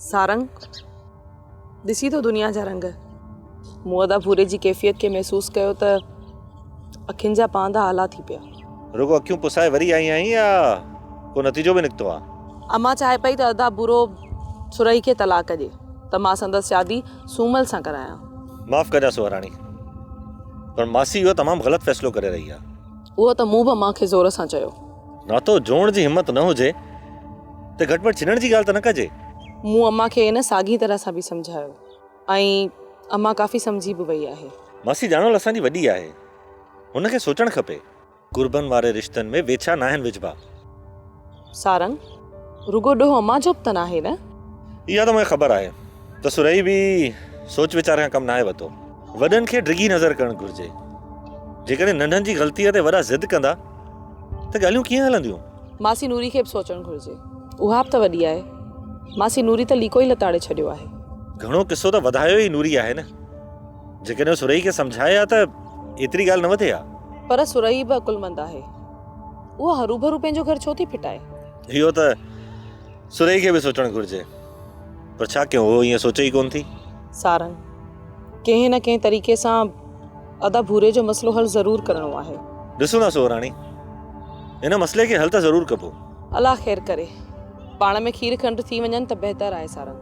सारंग ॾिसी तो दुनिया जा रंग मूं अदा भूरे जी कैफ़ियत के महसूस कयो त अखियुनि जा पांदा आला थी पिया। रुगो अखियूं पुसाए वरी आई आहीं या को नतीजो भी निकितो आहे? अम्मा चाहे पई त अदा बुरो सुरई खे तलाक ॾे त मां संदसि शादी सूमल सां करायां। माफ़ कजां सुहराणी, पर मासी इहो तमामु ग़लति फ़ैसिलो करे रही आहे। उहो त मूं बि अम्मा खे ज़ोर सां चयो। नातो जोड़ण जी हिम्मत न हुजे त घटि में घटि छिनण जी ॻाल्हि त न कजे। मूं अम्मा खे इन साॻी तरह सां बि सम्झायो ऐं अम्मा काफ़ी सम्झी बि वई आहे। मासी ॼाणल असांजी वॾी आहे, हुनखे सोचणु खपे। कुर्बन वारे रिश्तनि में वेछा न आहिनि विझबा। सारंग रुगो ॾोहो अम्मा जो बि त नाहे न? इहा त मूंखे ख़बर आहे त सुरई बि सोच वीचार खां कमु न आहे वरितो। वॾनि खे डिघी नज़र करणु घुरिजे। जेकॾहिं नंढनि जी ग़लतीअ ते वॾा ज़िद कंदा त ॻाल्हियूं कीअं हलंदियूं? मासी नूरी खे बि सोचणु घुरिजे, उहा बि त वॾी आहे। मासी नूरी त लीको ई लताड़े छॾियो आहे। घणो किस्सो त वधायो ई नूरी आहे न। जेकॾहिं सुरई खे सम्झाए हा त एतिरी ॻाल्हि न वधे हा। पर सुरई बि अकुलमंद आहे, उहा हरू भरू पंहिंजो घर छो थी फिटाए? इहो त सुरई खे बि सोचणु घुरिजे, पर छा कयूं, उहो ईअं सोचे ई कोन थी। सारंग कंहिं न कंहिं तरीक़े सां अदा भूरे जो मसलो हल ज़रूर करणो आहे। ॾिसूं था सुहराणी, इन मसइले खे हल त ज़रूर कबो। अलाह ख़ैर करे, पाण में खीर खंड थी वञनि त बहितर आहे। सारंग